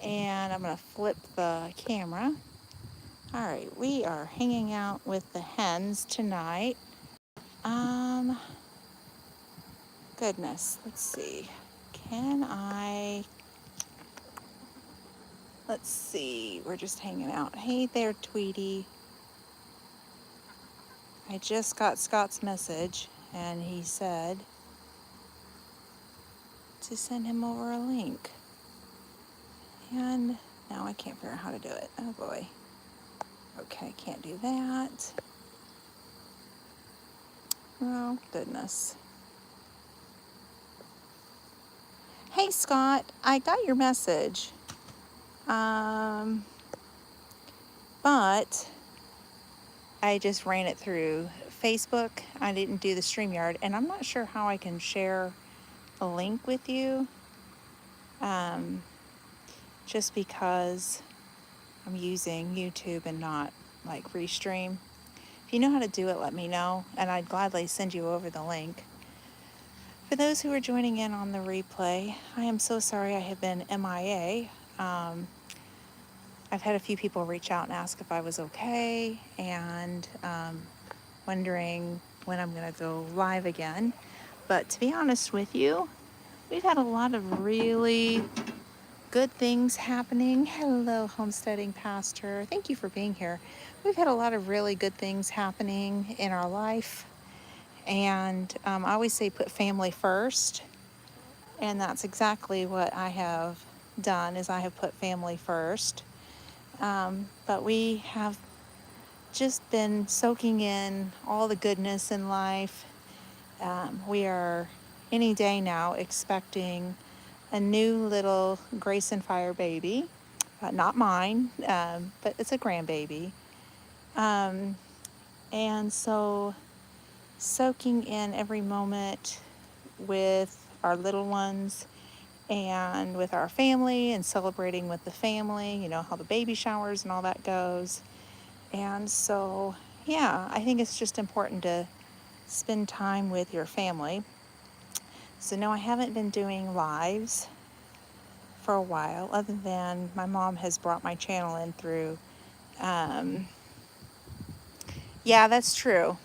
And I'm going to flip the camera. All right, we are hanging out with the hens tonight. Um, Goodness, let's see. Let's see, we're just hanging out. Hey there, Tweety. I just got Scott's message, and he said to send him over a link. And now I can't figure out how to do it. Oh boy. Okay, can't do that. Oh, goodness. Hey, Scott, I got your message. But I just ran it through Facebook. I didn't do the StreamYard, and I'm not sure how I can share a link with you. Just because I'm using YouTube and not like Restream. If you know how to do it, let me know, and I'd gladly send you over the link. For those who are joining in on the replay, I am so sorry I have been MIA. I've had a few people reach out and ask if I was okay, and wondering when I'm going to go live again. But to be honest with you, we've had a lot of really good things happening. Hello, homesteading pastor. Thank you for being here. We've had a lot of really good things happening in our life. And I always say put family first. And that's exactly what I have done, is I have put family first. But we have just been soaking in all the goodness in life. We are any day now expecting a new little Grace and Fire baby. Not mine, but it's a grandbaby. And so soaking in every moment with our little ones and with our family, and celebrating with the family, you know, how the baby showers and all that goes. And so, yeah, I think it's just important to spend time with your family. So no, I haven't been doing lives for a while, other than my mom has brought my channel in through, yeah, that's true.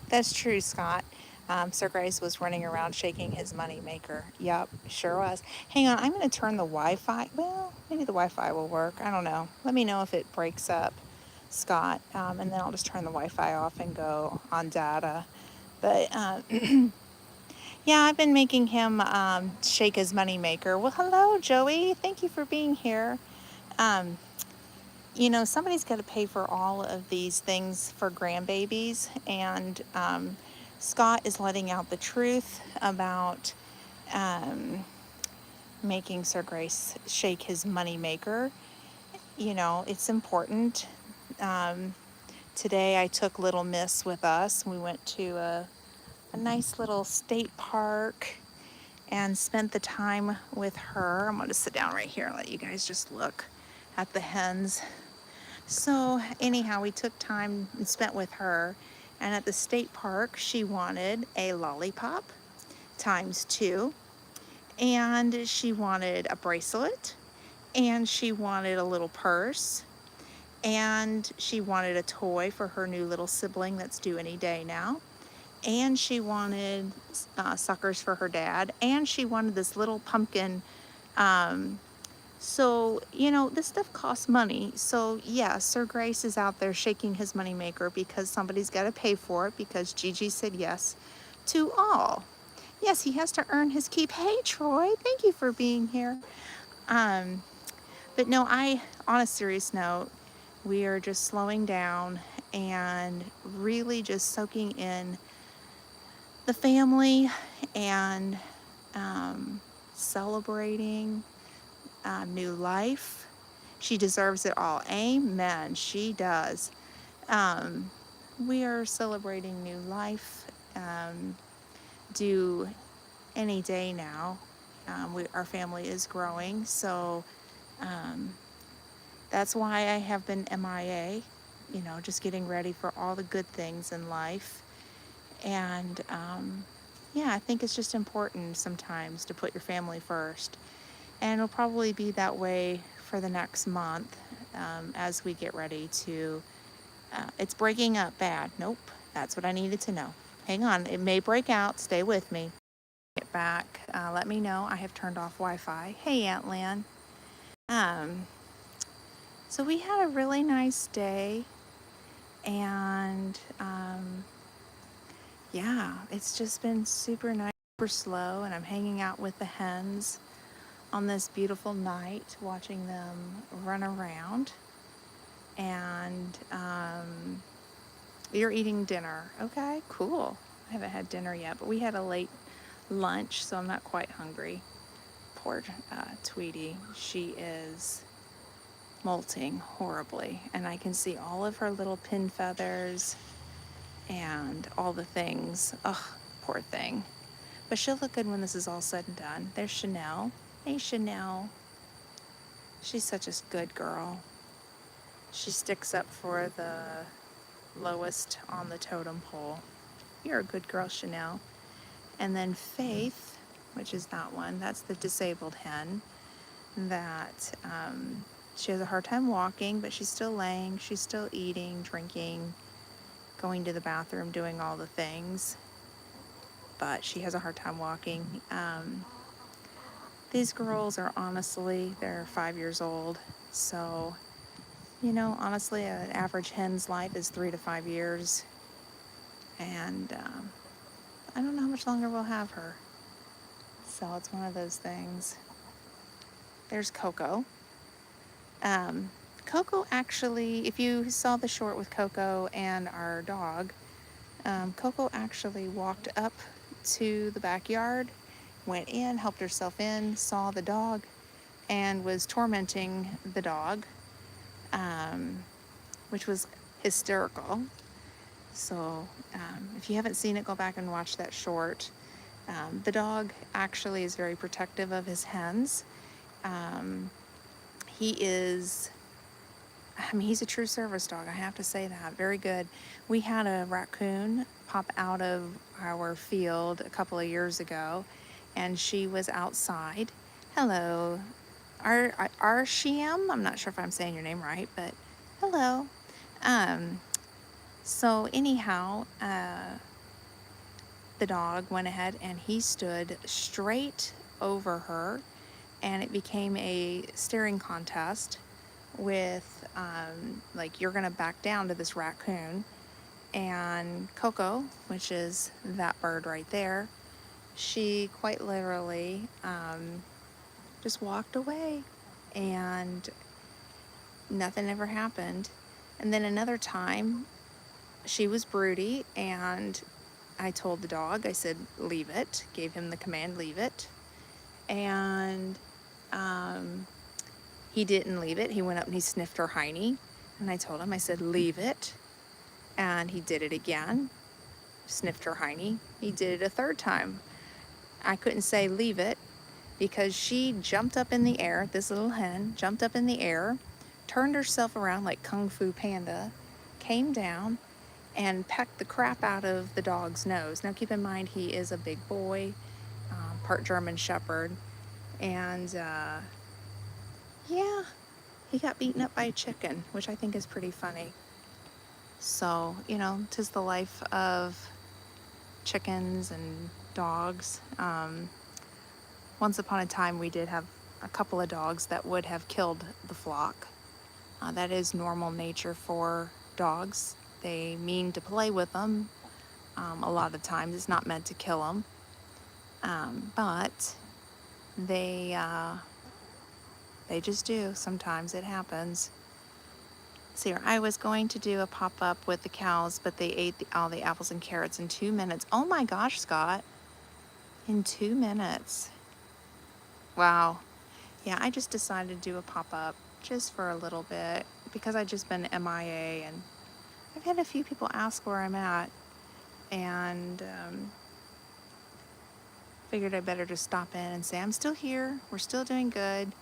That's true, Scott. Sir Grace was running around shaking his money maker. Yep, sure was. Hang on, I'm going to turn the Wi-Fi. Well, maybe the Wi-Fi will work. I don't know. Let me know if it breaks up, Scott, and then I'll just turn the Wi-Fi off and go on data. But yeah, I've been making him shake his money maker. Well, hello, Joey. Thank you for being here. You know, somebody's got to pay for all of these things for grandbabies, and Scott is letting out the truth about making Sir Grace shake his money maker. You know, it's important. Today I took little Miss with us. We went to a nice little state park and spent the time with her. I'm going to sit down right here and let you guys just look at the hens. So anyhow, we took time and spent with her, and at the state park she wanted a lollipop times 2, and she wanted a bracelet, and she wanted a little purse, and she wanted a toy for her new little sibling that's due any day now, and she wanted suckers for her dad, and she wanted this little pumpkin. So, you know, this stuff costs money. So, yeah, Sir Grace is out there shaking his moneymaker because somebody's got to pay for it, because Gigi said yes to all. Yes, he has to earn his keep. Hey, Troy, thank you for being here. But no, on a serious note, we are just slowing down and really just soaking in the family and celebrating new life. She deserves it all. Amen. She does. We are celebrating new life, due any day now. Our family is growing, so that's why I have been MIA, you know, just getting ready for all the good things in life. And yeah, I think it's just important sometimes to put your family first. And it'll probably be that way for the next month as we get ready to. It's breaking up bad. Nope, that's what I needed to know. Hang on, it may break out. Stay with me. Get back. Let me know. I have turned off Wi-Fi. Hey, Aunt Lynn. Um, so we had a really nice day, and yeah, it's just been super nice, super slow, and I'm hanging out with the hens on this beautiful night, watching them run around. And you're eating dinner. Okay, cool. I haven't had dinner yet, but we had a late lunch, so I'm not quite hungry. Poor Tweety. She is molting horribly, and I can see all of her little pin feathers and all the things. Ugh, poor thing. But she'll look good when this is all said and done. There's Chanel. Hey, Chanel. She's such a good girl. She sticks up for the lowest on the totem pole. You're a good girl, Chanel. And then Faith, which is that one, that's the disabled hen that she has a hard time walking, but she's still laying, she's still eating, drinking, going to the bathroom, doing all the things, but she has a hard time walking. These girls are honestly, they're 5 years old, so honestly, an average hen's life is 3 to 5 years, and I don't know how much longer we'll have her. So it's one of those things. There's Coco. Coco actually, if you saw the short with Coco and our dog, Coco actually walked up to the backyard, went in, helped herself in, saw the dog, and was tormenting the dog, which was hysterical. So if you haven't seen it, go back and watch that short. The dog actually is very protective of his hens. He's a true service dog, I have to say that. Very good. We had a raccoon pop out of our field a couple of years ago, and she was outside. Hello, Arshiam. I'm not sure if I'm saying your name right, but hello. So anyhow, the dog went ahead and he stood straight over her, and it became a staring contest with like, you're gonna back down to this raccoon. And Coco, which is that bird right there, she quite literally just walked away, and nothing ever happened. And then another time she was broody, and I told the dog, I said, leave it, gave him the command, leave it. And he didn't leave it. He went up and he sniffed her hiney, and I told him, I said, leave it. And he did it again, sniffed her hiney. He did it a third time. I couldn't say leave it because she jumped up in the air, this little hen jumped up in the air, turned herself around like Kung Fu Panda, came down, and pecked the crap out of the dog's nose. Now keep in mind, he is a big boy, part German Shepherd, and yeah, he got beaten up by a chicken, which I think is pretty funny. So, 'tis the life of chickens and dogs. Once upon a time, we did have a couple of dogs that would have killed the flock. That is normal nature for dogs. They mean to play with them. A lot of times it's not meant to kill them. But they just do. Sometimes it happens. See here, I was going to do a pop-up with the cows, but they ate all the apples and carrots in 2 minutes. Oh my gosh, Scott. In 2 minutes. Wow. Yeah, I just decided to do a pop-up just for a little bit because I've just been MIA, and I've had a few people ask where I'm at, and figured I better just stop in and say I'm still here. We're still doing good.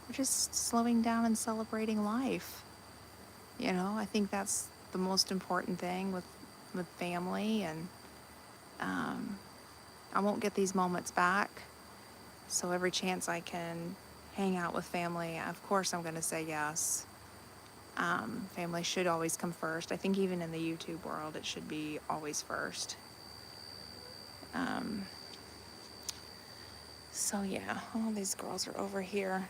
We're just slowing down and celebrating life. I think that's the most important thing with family, and I won't get these moments back. So every chance I can hang out with family, of course I'm going to say yes. Family should always come first. I think even in the YouTube world, it should be always first. So yeah, all these girls are over here.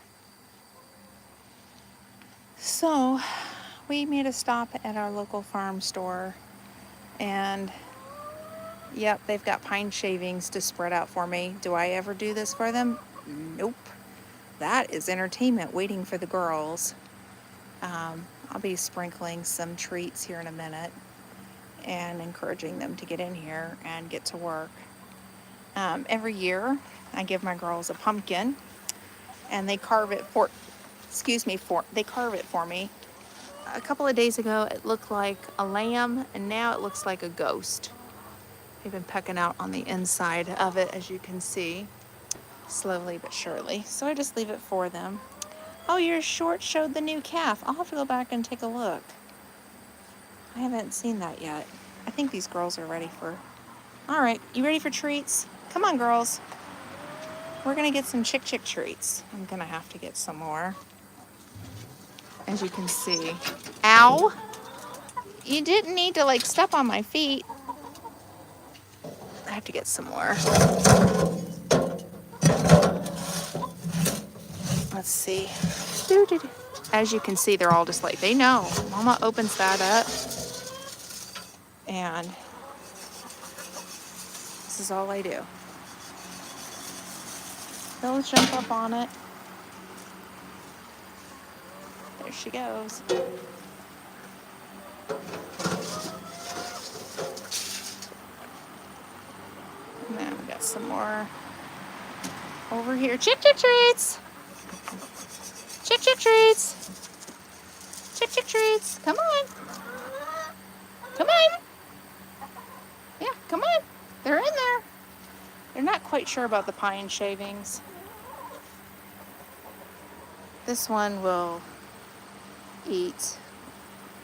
So we made a stop at our local farm store, and yep, they've got pine shavings to spread out for me. Do I ever do this for them? Nope. That is entertainment waiting for the girls. I'll be sprinkling some treats here in a minute and encouraging them to get in here and get to work. Every year I give my girls a pumpkin, and they carve it for me. A couple of days ago it looked like a lamb, and now it looks like a ghost. They've been pecking out on the inside of it, as you can see, slowly but surely. So I just leave it for them. Oh, your short showed the new calf. I'll have to go back and take a look. I haven't seen that yet. I think these girls are ready for... All right, you ready for treats? Come on, girls. We're gonna get some chick treats. I'm gonna have to get some more. As you can see. Ow! You didn't need to step on my feet. I have to get some more. Let's see. As you can see, they're all just they know. Mama opens that up. And this is all I do. They'll jump up on it. There she goes. And then we got some more over here. Chick treats! Chick treats! Chick treats! Come on! Come on! Yeah, come on! They're in there. They're not quite sure about the pine shavings. This one will eat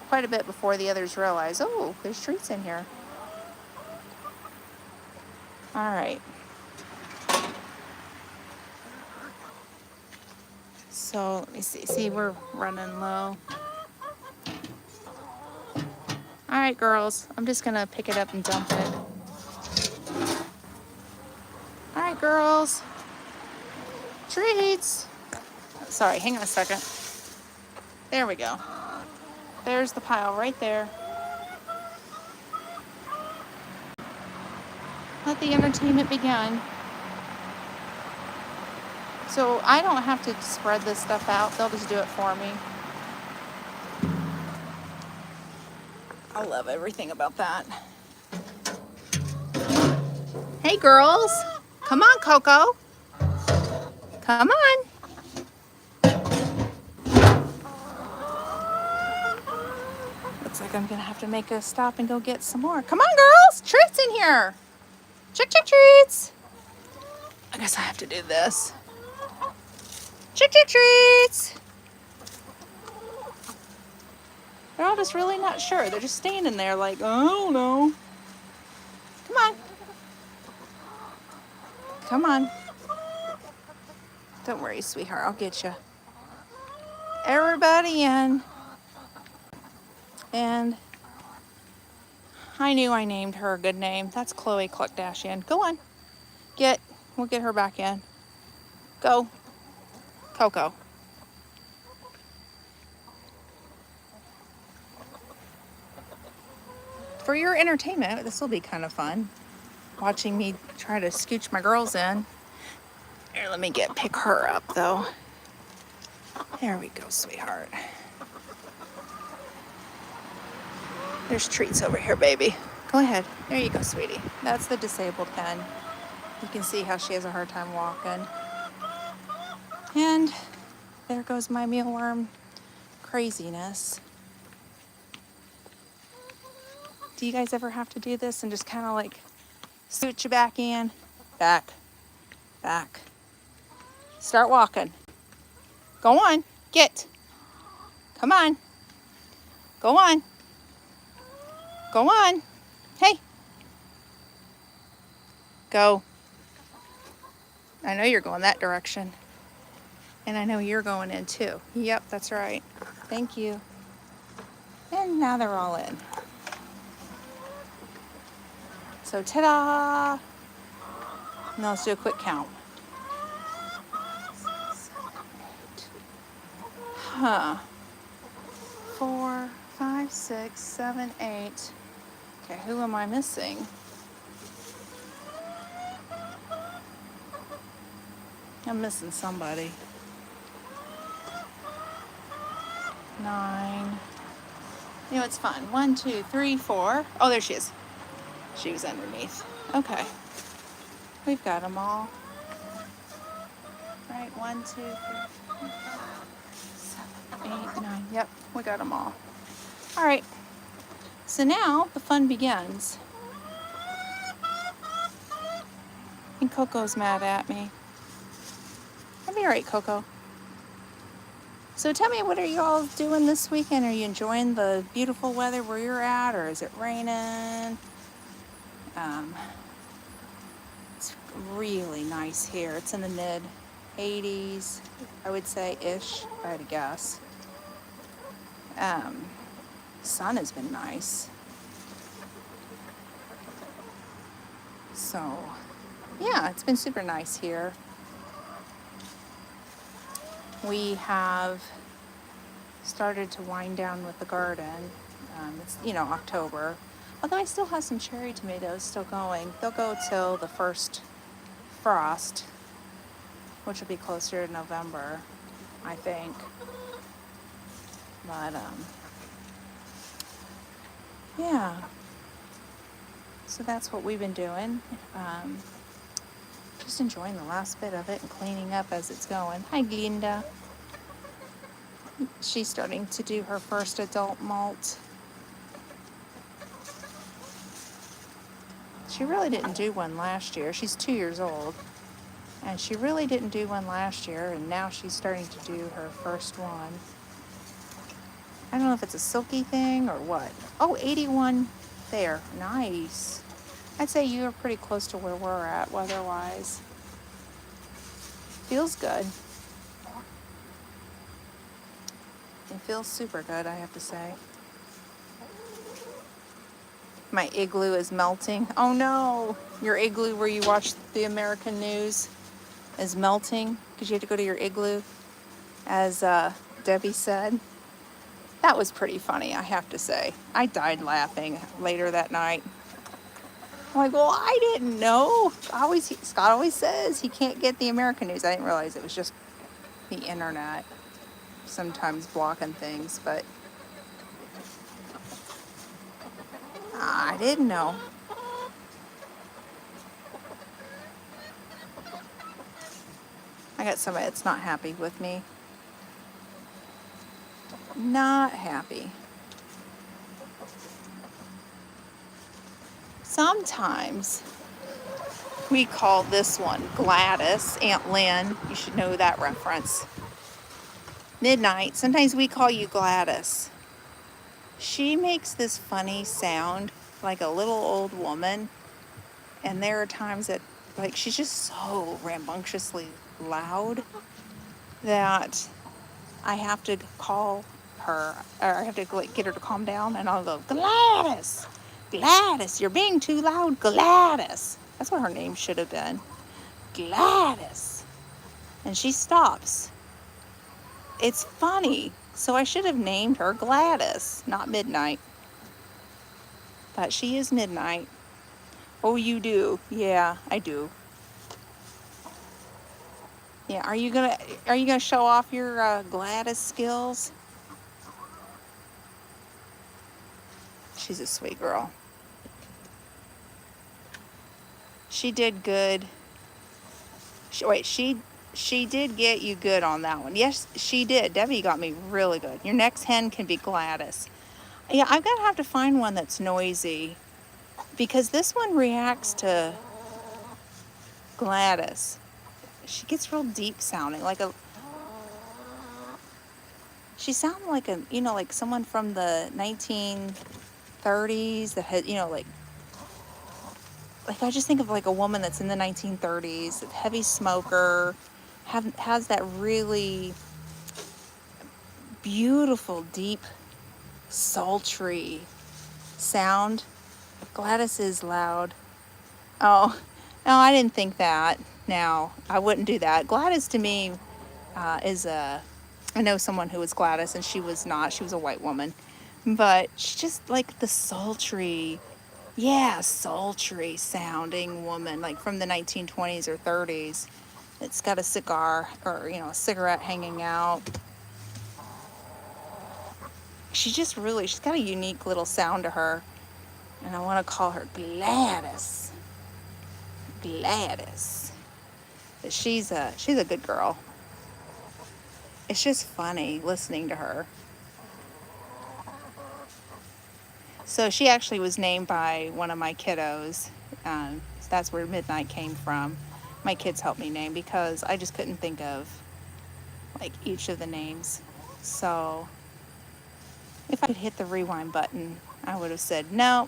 quite a bit before the others realize, oh, there's treats in here. All right. So let me see. See, we're running low. All right, girls. I'm just gonna pick it up and dump it. All right, girls. Treats. Sorry, hang on a second. There we go. There's the pile right there. Let the entertainment begin. So I don't have to spread this stuff out. They'll just do it for me. I love everything about that. Hey, girls. Come on, Coco. Come on. Looks like I'm gonna have to make a stop and go get some more. Come on, girls. Treats in here. Chick treats. I guess I have to do this. Chick treats. They're all just really not sure. They're just standing there I don't know. Come on. Come on. Don't worry, sweetheart. I'll get you. Everybody in. And I knew I named her a good name. That's Chloe Cluckdashian. Go on. We'll get her back in. Go. Coco. For your entertainment, this will be kind of fun. Watching me try to scooch my girls in. Here, let me pick her up though. There we go, sweetheart. There's treats over here, baby. Go ahead. There you go, sweetie. That's the disabled hen. You can see how she has a hard time walking. And there goes my mealworm craziness. Do you guys ever have to do this and just kind of scooch you back in? Back. Start walking. Go on. Get. Come on. Go on. Go on. Hey. Go. I know you're going that direction. And I know you're going in too. Yep, that's right. Thank you. And now they're all in. So ta-da! Now let's do a quick count. Huh. 4, 5, 6, 7, 8. Okay, who am I missing? I'm missing somebody. 9. You know, it's fun. 1, 2, 3, 4. Oh, there she is. She was underneath. Okay. We've got them all. Right, 1, 2, 3, 4, 5, 7, 8, 9. Yep, we got them all. All right. So now the fun begins. And Coco's mad at me. I'll be all right, Coco. So tell me, what are you all doing this weekend? Are you enjoying the beautiful weather where you're at, or is it raining? It's really nice here. It's in the mid 80s, I would say, ish, if I had to guess. Sun has been nice. So, yeah, it's been super nice here. We have started to wind down with the garden. It's, October. Although I still have some cherry tomatoes still going. They'll go till the first frost, which will be closer to November, I think. But, yeah. So that's what we've been doing. Just enjoying the last bit of it and cleaning up as it's going. Hi, Glinda. She's starting to do her first adult molt. She really didn't do one last year. She's 2 years old. And she really didn't do one last year, and now she's starting to do her first one. I don't know if it's a silky thing or what. Oh, 81 there. Nice. I'd say you are pretty close to where we're at weather-wise. Feels good. It feels super good, I have to say. My igloo is melting. Oh no! Your igloo where you watch the American news is melting because you have to go to your igloo, as Debbie said. That was pretty funny, I have to say. I died laughing later that night. I'm like, well, I didn't know. Scott always says he can't get the American news. I didn't realize it was just the internet sometimes blocking things, but I didn't know. I got somebody that's not happy with me. Not happy. Sometimes we call this one Gladys, Aunt Lynn. You should know that reference. Midnight. Sometimes we call you Gladys. She makes this funny sound like a little old woman. And there are times that, like, she's just so rambunctiously loud that I have to call her, or I have to get her to calm down, and I'll go, Gladys, Gladys, you're being too loud, Gladys. That's what her name should have been, Gladys. And she stops. It's funny. So I should have named her Gladys, not Midnight. But she is Midnight. Oh, you do? Yeah, I do. Yeah, are you gonna show off your Gladys skills? She's a sweet girl. She did good. She did get you good on that one. Yes, she did. Debbie got me really good. Your next hen can be Gladys. Yeah, I'm gonna have to find one that's noisy, because this one reacts to Gladys. She gets real deep sounding, she sounds like like someone from the 1930s that had, like like, I just think of like a woman that's in the 1930s, heavy smoker, has that really beautiful, deep, sultry sound. Gladys is loud. Oh, no, I didn't think that. Now, I wouldn't do that. Gladys to me is a, I know someone who was Gladys and she was not. She was a white woman. But she's just like the sultry, yeah, sultry sounding woman, like from the 1920s or 30s. It's got a cigar or, a cigarette hanging out. She's got a unique little sound to her. And I want to call her Gladys. Gladys. But she's a good girl. It's just funny listening to her. So she actually was named by one of my kiddos. So that's where Midnight came from. My kids helped me name because I just couldn't think of like each of the names. So if I could hit the rewind button, I would have said, no,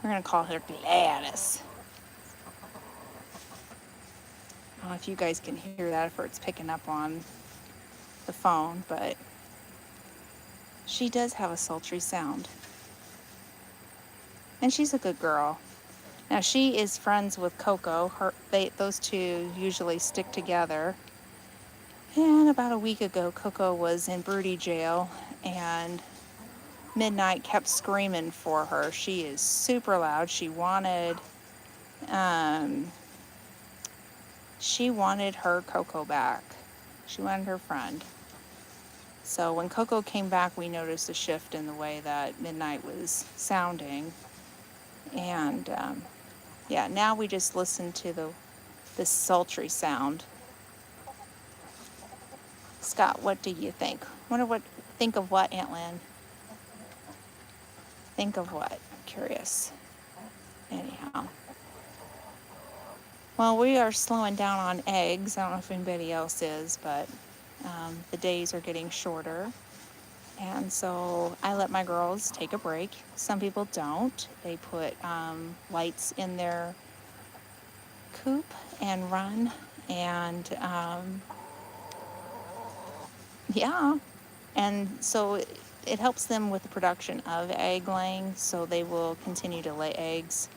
we're going to call her Gladys. I don't know if you guys can hear that, if it's picking up on the phone, but she does have a sultry sound. And she's a good girl. Now she is friends with Coco. Those two usually stick together. And about a week ago, Coco was in Broody jail, and Midnight kept screaming for her. She is super loud. She wanted her Coco back. She wanted her friend. So when Coco came back, we noticed a shift in the way that Midnight was sounding. And now we just listen to this sultry sound. Scott, what do you think? Think of what, Aunt Lynn? Think of what? I'm curious. Anyhow. Well, we are slowing down on eggs. I don't know if anybody else is, but the days are getting shorter. And so I let my girls take a break. Some people don't. They put lights in their coop and run. And and so it helps them with the production of egg laying. So they will continue to lay eggs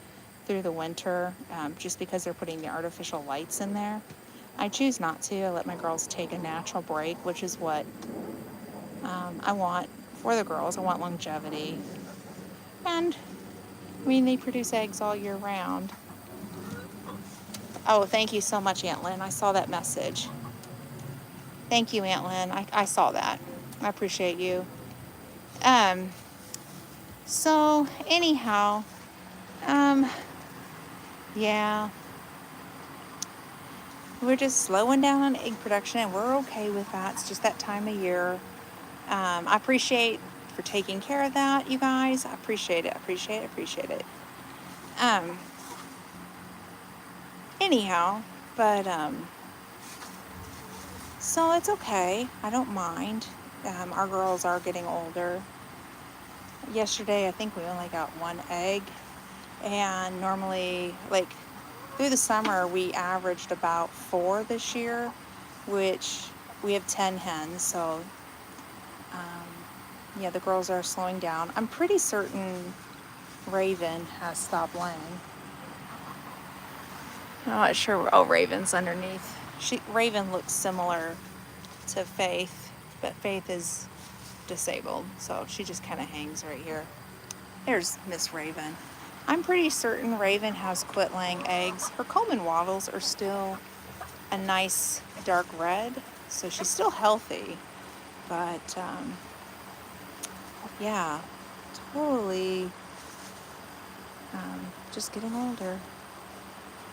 through the winter just because they're putting the artificial lights in there. I choose not to. I let my girls take a natural break, which is what I want for the girls. I want longevity. And, they produce eggs all year round. Oh, thank you so much, Aunt Lynn. I saw that message. Thank you, Aunt Lynn. I saw that. I appreciate you. So, anyhow, we're just slowing down on egg production, and we're okay with that. It's just that time of year. I appreciate for taking care of that, you guys. I appreciate it. Anyhow, but so it's okay. I don't mind. Our girls are getting older. Yesterday, I think we only got one egg, and normally, like, through the summer, we averaged about 4 this year, which we have 10 hens, so the girls are slowing down. I'm pretty certain Raven has stopped laying. I'm not sure. Oh, Raven's underneath. Raven looks similar to Faith, but Faith is disabled, so she just kind of hangs right here. There's Miss Raven. I'm pretty certain Raven has quit laying eggs. Her Coleman wattles are still a nice dark red, so she's still healthy, but totally just getting older.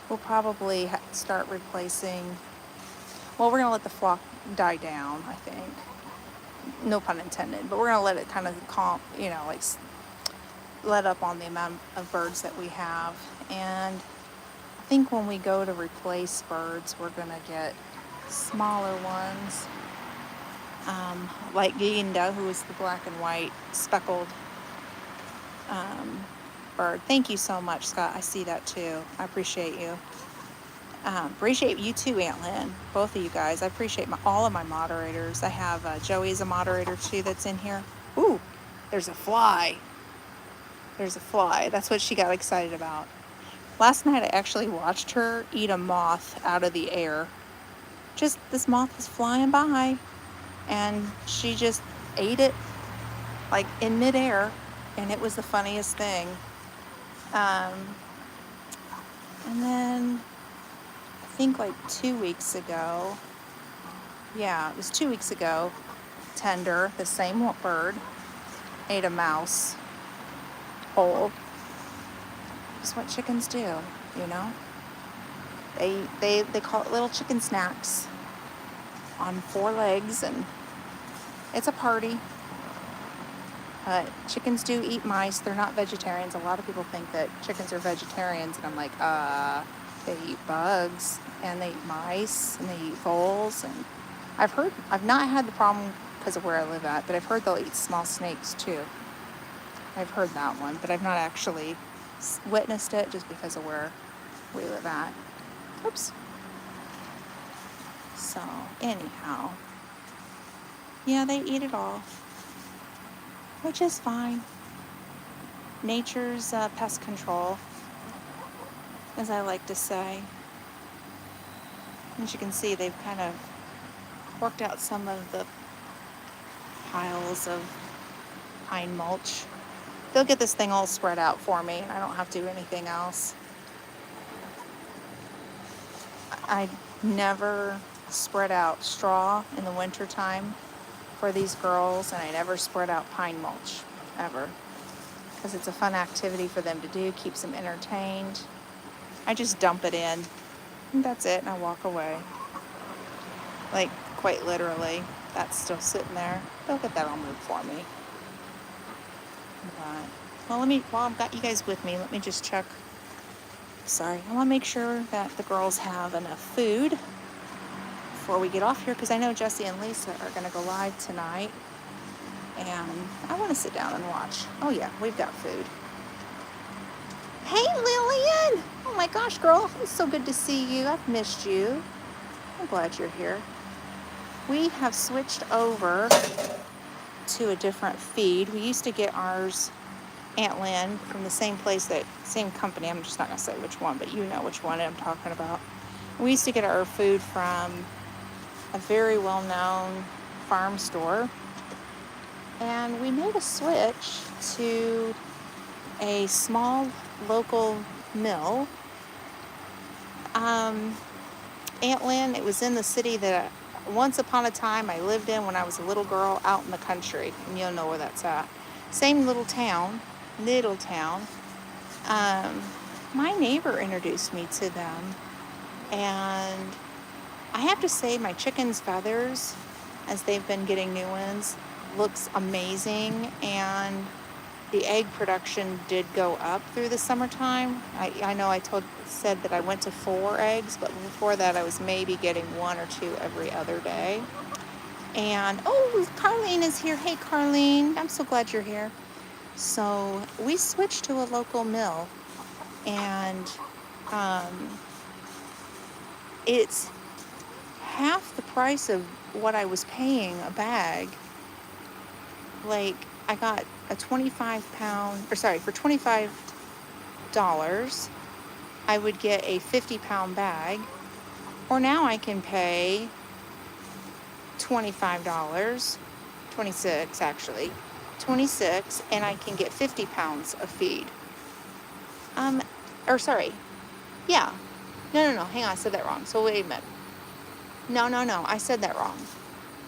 We'll probably start replacing, we're going to let the flock die down, I think. No pun intended, but we're going to let it kind of calm, let up on the amount of birds that we have. And I think when we go to replace birds, we're going to get smaller ones, like Linda, who is the black and white speckled bird. Thank you so much, Scott. I see that too. I appreciate you. Appreciate you too, Aunt Lynn. Both of you guys. I appreciate all of my moderators. I have Joey as a moderator too that's in here. Ooh, there's a fly. There's a fly. That's what she got excited about. Last night I actually watched her eat a moth out of the air. Just this moth was flying by and she just ate it like in midair, and it was the funniest thing. And then I think like 2 weeks ago, yeah, it was 2 weeks ago, Tender, the same bird, ate a mouse whole. Just what chickens do, you know? They call it little chicken snacks on 4 legs, and it's a party. But chickens do eat mice. They're not vegetarians. A lot of people think that chickens are vegetarians, and I'm like, they eat bugs, and they eat mice, and they eat voles, and I've not had the problem because of where I live at, but I've heard they'll eat small snakes too. I've heard that one, but I've not actually witnessed it just because of where we live at. Oops. So, anyhow, yeah, they eat it all, which is fine. Nature's pest control, as I like to say. As you can see, they've kind of worked out some of the piles of pine mulch. They'll get this thing all spread out for me. I don't have to do anything else. I never spread out straw in the wintertime for these girls, and I never spread out pine mulch, ever. Because it's a fun activity for them to do, keeps them entertained. I just dump it in, and that's it, and I walk away. Like, quite literally, that's still sitting there. They'll get that all moved for me. But, well, while I've got you guys with me, let me just check. Sorry, I want to make sure that the girls have enough food before we get off here, because I know Jesse and Lisa are going to go live tonight, and I want to sit down and watch. Oh yeah, we've got food. Hey Lillian! Oh my gosh, girl, it's so good to see you. I've missed you. I'm glad you're here. We have switched over to a different feed. We used to get ours, Aunt Lynn, from the same company. I'm just not going to say which one, but you know which one I'm talking about. We used to get our food from a very well-known farm store, and we made a switch to a small local mill. Aunt Lynn, it was in the city that once upon a time I lived in when I was a little girl out in the country, and you'll know where that's at. Same little town. My neighbor introduced me to them, and I have to say my chickens' feathers, as they've been getting new ones, looks amazing, and the egg production did go up through the summertime. I know I said that I went to 4 eggs, but before that I was maybe getting 1 or 2 every other day. And, oh, Carlene is here. Hey, Carlene, I'm so glad you're here. So we switched to a local mill, and it's half the price of what I was paying a bag. Like, I got a for $25, I would get a 50-pound bag, or now I can pay $25, 26 actually, 26, and I can get 50 pounds of feed. Yeah. No, hang on, I said that wrong. So wait a minute. No, I said that wrong.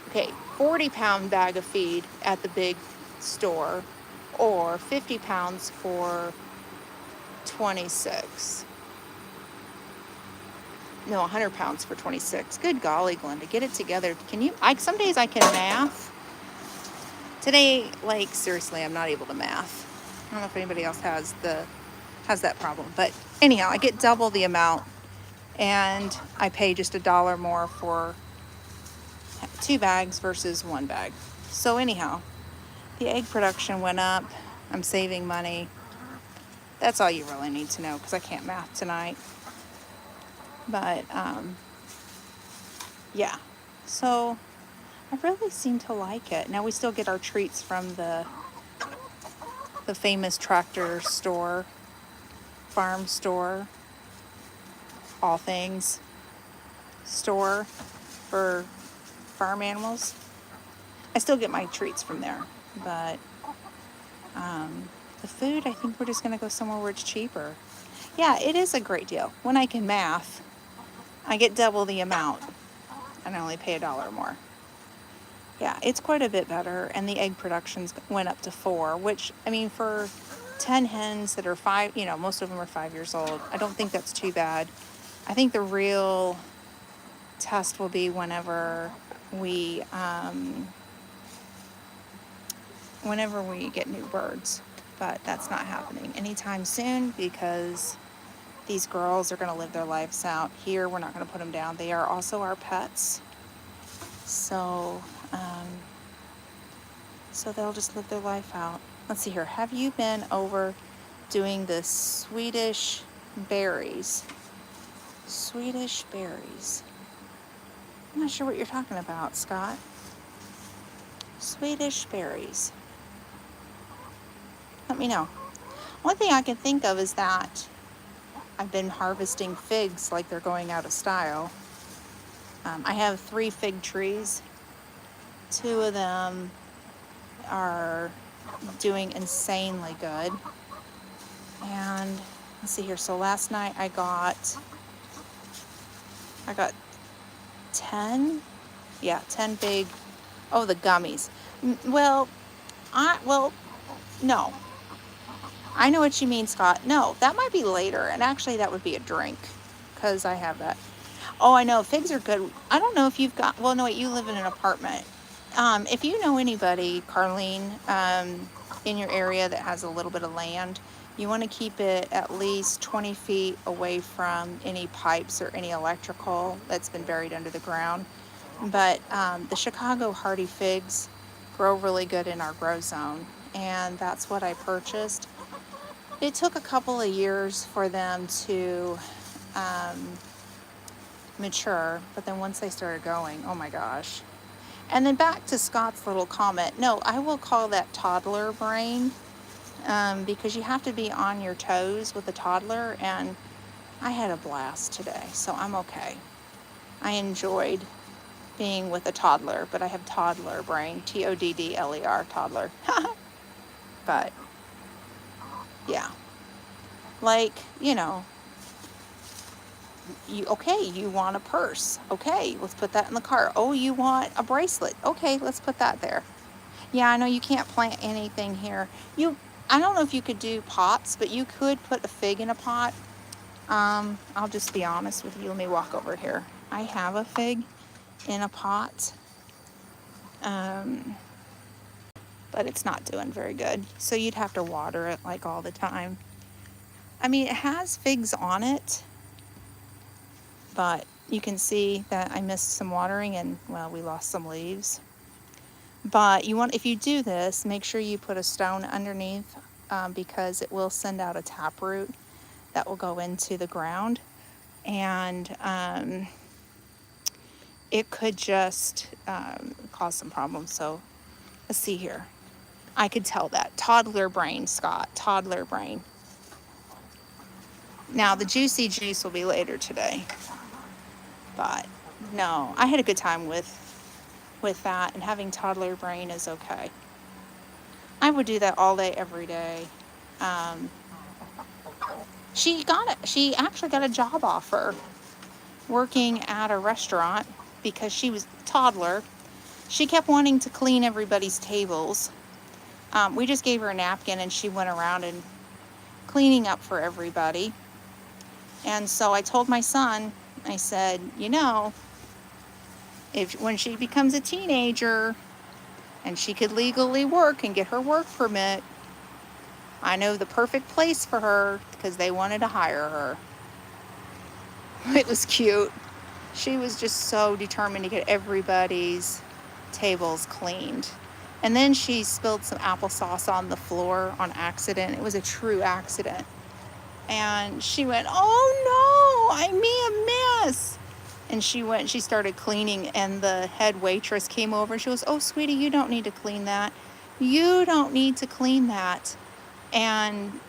Okay, 40-pound bag of feed at the big store, or 50 pounds for 26. No, 100 pounds for 26. Good golly, Glenda, get it together. Some days I can math. Today, like, seriously, I'm not able to math. I don't know if anybody else has that problem. But anyhow, I get double the amount, and I pay just $1 more for 2 bags versus 1 bag. So anyhow, the egg production went up. I'm saving money. That's all you really need to know because I can't math tonight. But yeah, so I really seem to like it. Now we still get our treats from the famous tractor store, farm store, all things store for farm animals. I still get my treats from there, but the food, I think we're just going to go somewhere where it's cheaper. Yeah, it is a great deal. When I can math, I get double the amount and I only pay $1 more. Yeah, it's quite a bit better, and the egg productions went up to 4, which, I mean, for 10 hens that are 5, most of them are 5 years old, I don't think that's too bad. I think the real test will be whenever we get new birds, but that's not happening anytime soon because these girls are going to live their lives out here. We're not going to put them down. They are also our pets, so they'll just live their life out. Let's see here. Have you been over doing the Swedish berries? Swedish berries. I'm not sure what you're talking about, Scott. Swedish berries. Let me know. One thing I can think of is that I've been harvesting figs like they're going out of style. I have 3 fig trees. 2 of them are doing insanely good. And let's see here. So last night I got 10. Yeah, 10 big. Oh, the gummies. No. I know what you mean, Scott. No, that might be later. And actually that would be a drink because I have that. Oh, I know. Figs are good. I don't know if you've got, well, no, wait, you live in an apartment. If you know anybody, Carlene, in your area that has a little bit of land, you want to keep it at least 20 feet away from any pipes or any electrical that's been buried under the ground. But the Chicago hardy figs grow really good in our grow zone, and that's what I purchased. It took a couple of years for them to mature, but then once they started going, oh my gosh. And then back to Scott's little comment. No, I will call that toddler brain because you have to be on your toes with a toddler, and I had a blast today, so I'm okay. I enjoyed being with a toddler, but I have toddler brain, Toddler, toddler. But yeah, like, you want a purse. Okay, let's put that in the car. Oh, you want a bracelet. Okay, let's put that there. Yeah, I know you can't plant anything here. I don't know if you could do pots, but you could put a fig in a pot. I'll just be honest with you. Let me walk over here. I have a fig in a pot, but it's not doing very good. So you'd have to water it like all the time. I mean, it has figs on it, but you can see that I missed some watering and, well, we lost some leaves. But if you do this, make sure you put a stone underneath because it will send out a taproot that will go into the ground. And it could just cause some problems. So let's see here. I could tell that. Toddler brain, Scott. Toddler brain. Now, the juicy juice will be later today. But no, I had a good time with that, and having toddler brain is okay. I would do that all day, every day. She actually got a job offer working at a restaurant because she was a toddler. She kept wanting to clean everybody's tables. We just gave her a napkin and she went around and cleaning up for everybody. And so I told my son, I said, when she becomes a teenager and she could legally work and get her work permit, I know the perfect place for her because they wanted to hire her. It was cute. She was just so determined to get everybody's tables cleaned. And then she spilled some applesauce on the floor on accident. It was a true accident. And she went, oh no, I made a mess. And she started cleaning, and the head waitress came over and she goes, oh, sweetie, you don't need to clean that. You don't need to clean that. And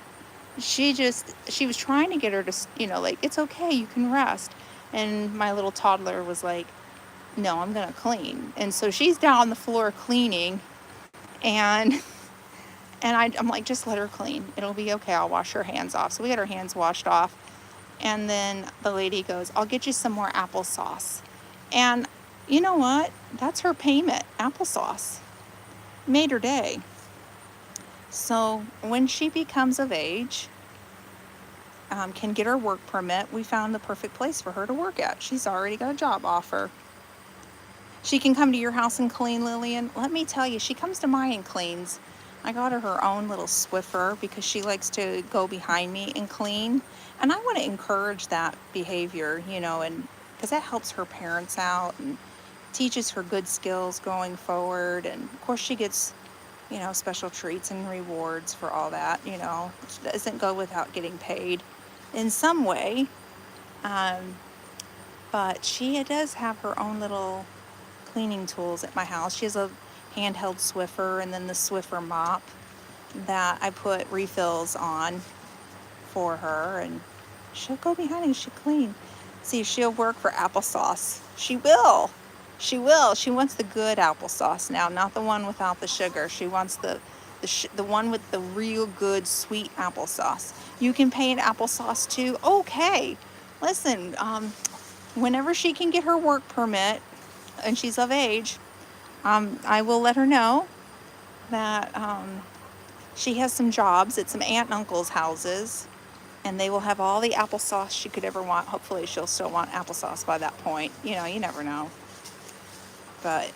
she was trying to get her to, like, it's okay, you can rest. And my little toddler was like, no, I'm going to clean. And so she's down on the floor cleaning, and I'm like, just let her clean. It'll be okay. I'll wash her hands off. So we got her hands washed off. And then the lady goes, I'll get you some more applesauce. And you know what? That's her payment, applesauce. Made her day. So when she becomes of age, can get her work permit, we found the perfect place for her to work at. She's already got a job offer. She can come to your house and clean, Lillian. Let me tell you, she comes to mine and cleans. I got her own little Swiffer because she likes to go behind me and clean. And I want to encourage that behavior, and because that helps her parents out and teaches her good skills going forward. And of course she gets, special treats and rewards for all that, It doesn't go without getting paid in some way. But she does have her own little cleaning tools at my house. She has a handheld Swiffer and then the Swiffer mop that I put refills on for her, and she'll go behind and she'll clean. See, she'll work for applesauce. She will. She will. She wants the good applesauce now, not the one without the sugar. She wants the one with the real good sweet applesauce. You can pay in applesauce too. Okay. Listen, whenever she can get her work permit and she's of age, I will let her know that she has some jobs at some aunt and uncle's houses, and they will have all the applesauce she could ever want. Hopefully she'll still want applesauce by that point. You never know. But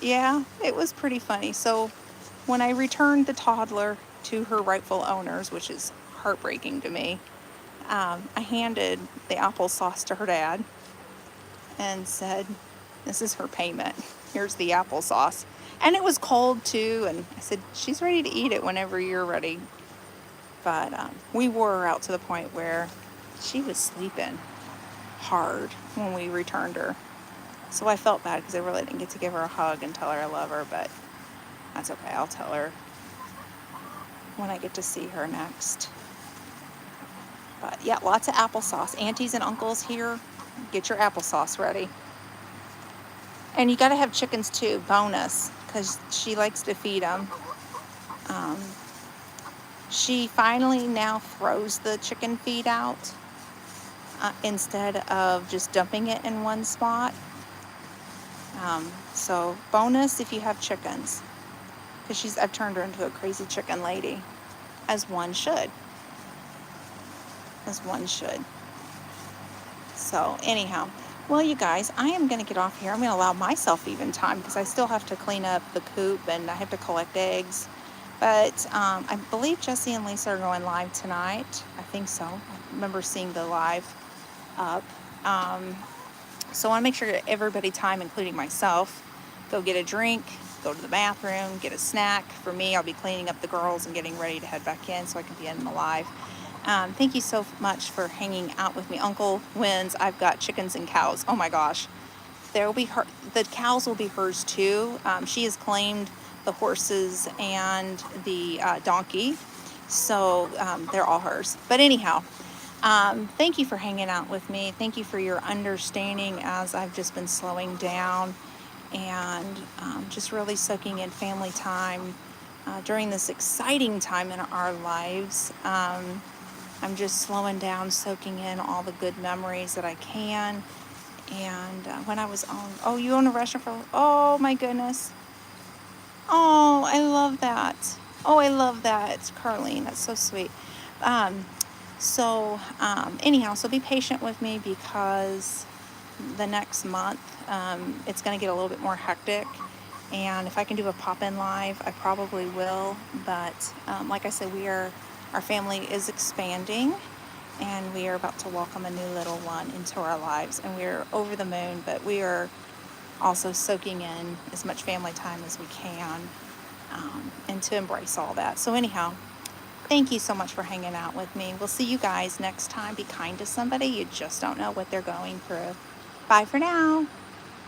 yeah, it was pretty funny. So when I returned the toddler to her rightful owners, which is heartbreaking to me, I handed the applesauce to her dad and said, this is her payment. Here's the applesauce. And it was cold too, and I said, she's ready to eat it whenever you're ready. But we wore her out to the point where she was sleeping hard when we returned her. So I felt bad because I really didn't get to give her a hug and tell her I love her, but that's okay. I'll tell her when I get to see her next. But yeah, lots of applesauce. Aunties and uncles here, get your applesauce ready. And you got to have chickens too, bonus, because she likes to feed them. She finally now throws the chicken feed out instead of just dumping it in one spot. So bonus if you have chickens, because I've turned her into a crazy chicken lady, as one should. So anyhow, well, you guys, I am going to get off here. I'm going to allow myself even time because I still have to clean up the coop and I have to collect eggs. But I believe Jesse and Lisa are going live tonight. I think so. I remember seeing the live up. So I want to make sure that everybody time, including myself, go get a drink, go to the bathroom, get a snack. For me, I'll be cleaning up the girls and getting ready to head back in so I can be in the live. Thank you so much for hanging out with me. Uncle wins. I've got chickens and cows. Oh my gosh. The cows will be hers too. She has claimed the horses and the donkey. So they're all hers. But anyhow, thank you for hanging out with me. Thank you for your understanding as I've just been slowing down and just really soaking in family time during this exciting time in our lives. I'm just slowing down, soaking in all the good memories that I can. And when I was you own a restaurant oh my goodness. Oh, I love that. Oh, I love that. It's Carlene. That's so sweet. Anyhow, so be patient with me because the next month, it's going to get a little bit more hectic. And if I can do a pop-in live, I probably will. But like I said, our family is expanding, and we are about to welcome a new little one into our lives. And we're over the moon, but we are also soaking in as much family time as we can, and to embrace all that. So anyhow, Thank you so much for hanging out with me. We'll see you guys next time. Be kind to somebody. You just don't know what they're going through. Bye for now.